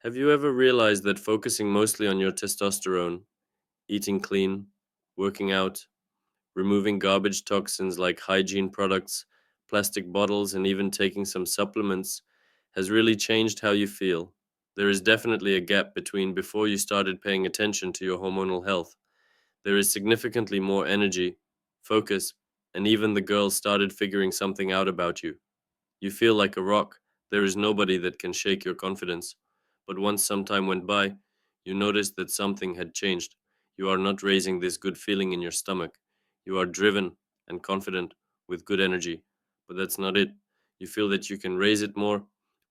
Have you ever realized that focusing mostly on your testosterone, eating clean, working out, removing garbage toxins like hygiene products, plastic bottles, and even taking some supplements has really changed how you feel? There is definitely a gap between before you started paying attention to your hormonal health. There is significantly more energy, focus, and even the girls started figuring something out about you. You feel like a rock. There is nobody that can shake your confidence. But once some time went by, you noticed that something had changed. You are not raising this good feeling in your stomach. You are driven and confident with good energy. But that's not it. You feel that you can raise it more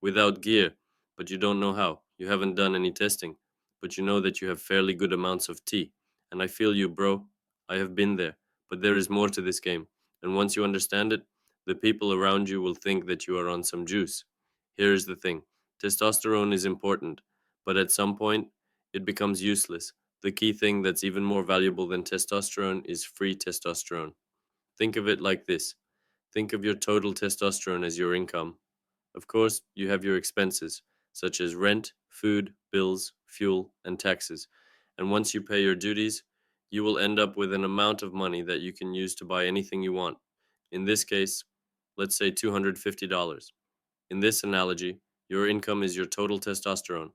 without gear, but you don't know how. You haven't done any testing, but you know that you have fairly good amounts of tea. And I feel you, bro. I have been there. But there is more to this game. And once you understand it, the people around you will think that you are on some juice. Here is the thing: testosterone is important, but at some point, it becomes useless. The key thing that's even more valuable than testosterone is free testosterone. Think of it like this: think of your total testosterone as your income. Of course, you have your expenses, such as rent, food, bills, fuel, and taxes. And once you pay your duties, you will end up with an amount of money that you can use to buy anything you want. In this case, let's say $250. In this analogy, your income is your total testosterone,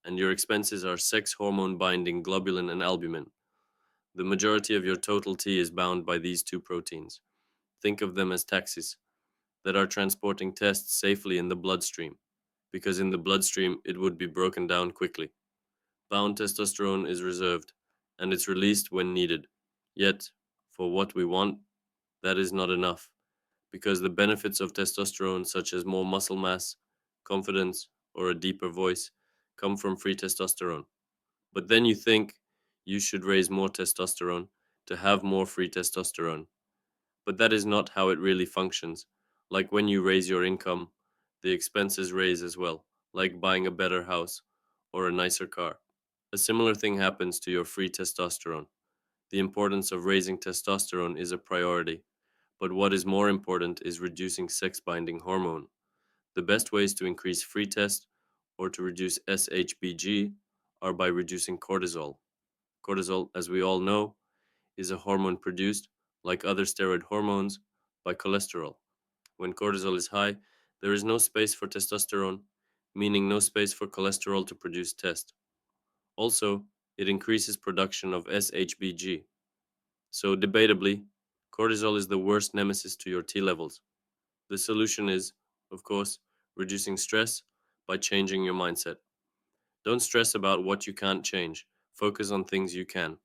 and your expenses are sex hormone binding globulin and albumin. The majority of your total T is bound by these two proteins. Think of them as taxis that are transporting tests safely in the bloodstream, because in the bloodstream it would be broken down quickly. Bound testosterone is reserved, and it's released when needed. Yet, for what we want, that is not enough, because the benefits of testosterone, such as more muscle mass, confidence, or a deeper voice, come from free testosterone. But then you think you should raise more testosterone to have more free testosterone. But that is not how it really functions. Like when you raise your income, the expenses raise as well, like buying a better house or a nicer car. A similar thing happens to your free testosterone. The importance of raising testosterone is a priority, but what is more important is reducing sex binding hormone. The best ways to increase free test or to reduce SHBG are by reducing cortisol. Cortisol, as we all know, is a hormone produced, like other steroid hormones, by cholesterol. When cortisol is high, there is no space for testosterone, meaning no space for cholesterol to produce test. Also, it increases production of SHBG. So, debatably, cortisol is the worst nemesis to your T levels. The solution is, of course, reducing stress by changing your mindset. Don't stress about what you can't change. Focus on things you can.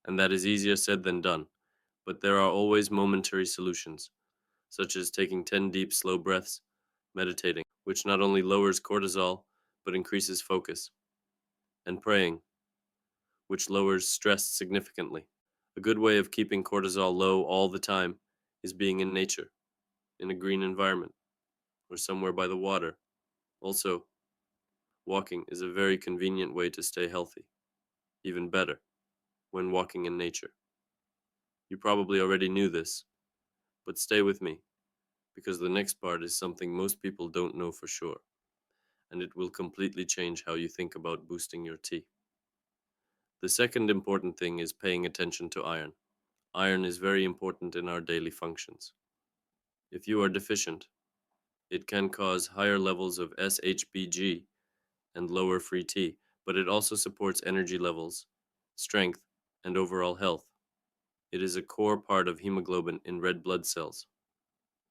And that is easier said than done. But there are always momentary solutions, such as taking 10 deep, slow breaths, meditating, which not only lowers cortisol, but increases focus, and praying, which lowers stress significantly. A good way of keeping cortisol low all the time is being in nature, in a green environment, or somewhere by the water. Also, walking is a very convenient way to stay healthy, even better when walking in nature. You probably already knew this, but stay with me, because the next part is something most people don't know for sure, and it will completely change how you think about boosting your T. The second important thing is paying attention to iron. Iron is very important in our daily functions. If you are deficient, it can cause higher levels of SHBG and lower free T, but it also supports energy levels, strength, and overall health. It is a core part of hemoglobin in red blood cells.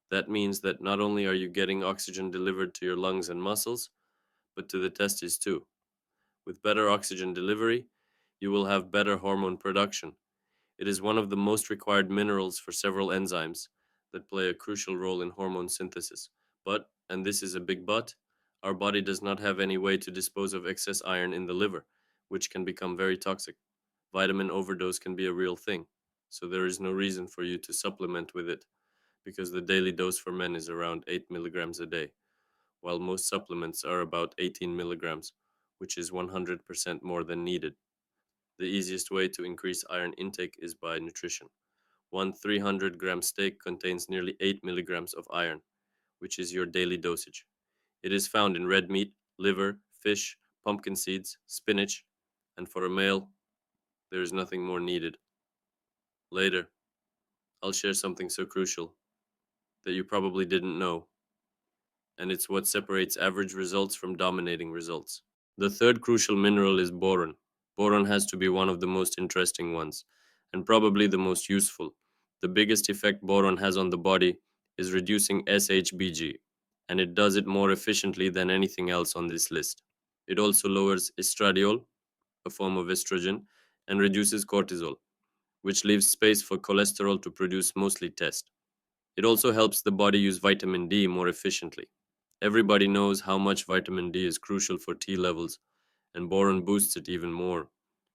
That means that not only are you getting oxygen delivered to your lungs and muscles, but to the testes too. With better oxygen delivery, you will have better hormone production. It is one of the most required minerals for several enzymes that play a crucial role in hormone synthesis. But, and this is a big but, our body does not have any way to dispose of excess iron in the liver, which can become very toxic. Vitamin overdose can be a real thing, so there is no reason for you to supplement with it, because the daily dose for men is around 8 milligrams a day, while most supplements are about 18 milligrams, which is 100% more than needed. The easiest way to increase iron intake is by nutrition. One 300-gram steak contains nearly 8 milligrams of iron, which is your daily dosage. It is found in red meat, liver, fish, pumpkin seeds, spinach, and for a male, there is nothing more needed. Later, I'll share something so crucial that you probably didn't know, and it's what separates average results from dominating results. The third crucial mineral is boron. Boron has to be one of the most interesting ones, and probably the most useful. The biggest effect boron has on the body is reducing SHBG, and it does it more efficiently than anything else on this list. It also lowers estradiol, a form of estrogen, and reduces cortisol, which leaves space for cholesterol to produce mostly test. It also helps the body use vitamin D more efficiently. Everybody knows how much vitamin D is crucial for T levels, and boron boosts it even more.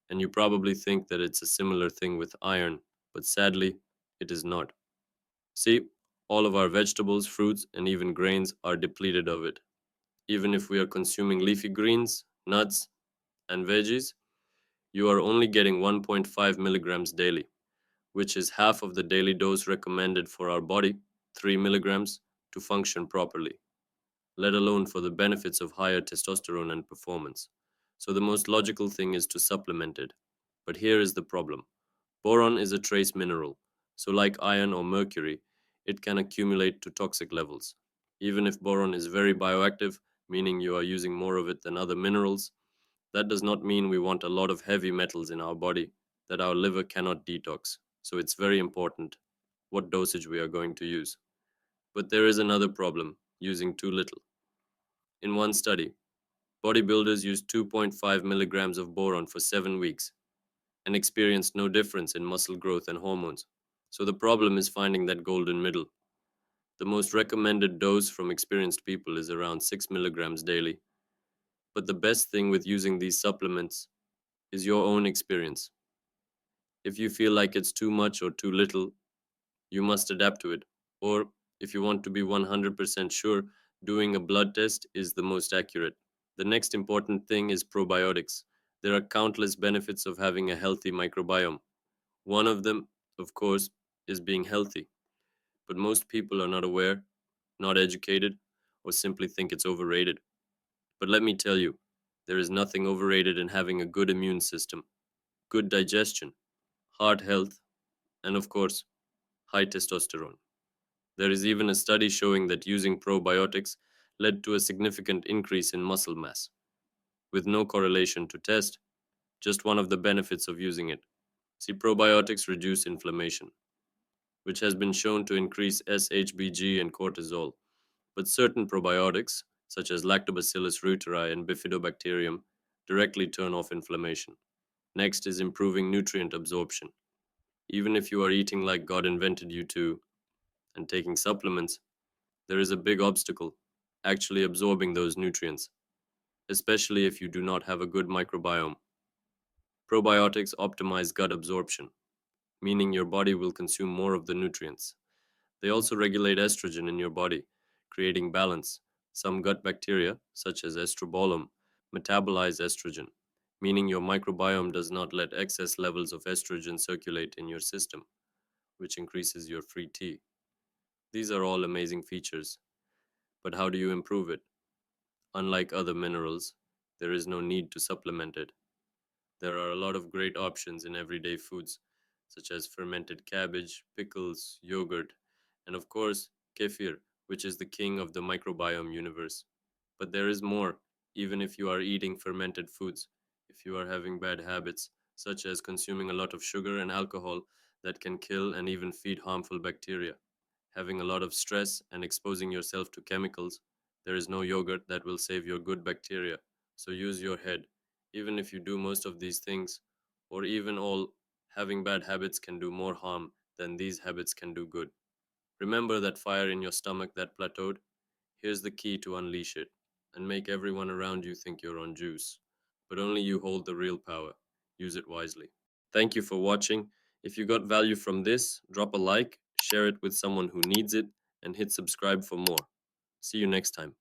And you probably think that it's a similar thing with iron, but sadly, it is not. See, all of our vegetables, fruits, and even grains are depleted of it. Even if we are consuming leafy greens, nuts, and veggies, you are only getting 1.5 milligrams daily, which is half of the daily dose recommended for our body, 3 milligrams, to function properly, let alone for the benefits of higher testosterone and performance. So the most logical thing is to supplement it. But here is the problem. Boron is a trace mineral, so like iron or mercury, it can accumulate to toxic levels. Even if boron is very bioactive, meaning you are using more of it than other minerals, that does not mean we want a lot of heavy metals in our body that our liver cannot detox. So it's very important what dosage we are going to use. But there is another problem using too little. In one study, bodybuilders used 2.5 milligrams of boron for 7 weeks and experienced no difference in muscle growth and hormones. So the problem is finding that golden middle. The most recommended dose from experienced people is around 6 milligrams daily. But the best thing with using these supplements is your own experience. If you feel like it's too much or too little, you must adapt to it. Or if you want to be 100% sure, doing a blood test is the most accurate. The next important thing is probiotics. There are countless benefits of having a healthy microbiome. One of them, of course, is being healthy. But most people are not aware, not educated, or simply think it's overrated. But let me tell you, there is nothing overrated in having a good immune system, good digestion, heart health, and of course, high testosterone. There is even a study showing that using probiotics led to a significant increase in muscle mass, with no correlation to test, just one of the benefits of using it. See, probiotics reduce inflammation, which has been shown to increase SHBG and cortisol, but certain probiotics, such as Lactobacillus reuteri and Bifidobacterium, directly turn off inflammation. Next is improving nutrient absorption. Even if you are eating like God invented you to and taking supplements, there is a big obstacle actually absorbing those nutrients, especially if you do not have a good microbiome. Probiotics optimize gut absorption, meaning your body will consume more of the nutrients. They also regulate estrogen in your body, creating balance. Some gut bacteria, such as estrobolome, metabolize estrogen, meaning your microbiome does not let excess levels of estrogen circulate in your system, which increases your free T. These are all amazing features, but how do you improve it? Unlike other minerals, there is no need to supplement it. There are a lot of great options in everyday foods, such as fermented cabbage, pickles, yogurt, and of course, kefir, which is the king of the microbiome universe. But there is more, even if you are eating fermented foods, if you are having bad habits, such as consuming a lot of sugar and alcohol that can kill and even feed harmful bacteria, having a lot of stress and exposing yourself to chemicals, there is no yogurt that will save your good bacteria. So use your head. Even if you do most of these things, or even all, having bad habits can do more harm than these habits can do good. Remember that fire in your stomach that plateaued? Here's the key to unleash it and make everyone around you think you're on juice. But only you hold the real power. Use it wisely. Thank you for watching. If you got value from this, drop a like, share it with someone who needs it, and hit subscribe for more. See you next time.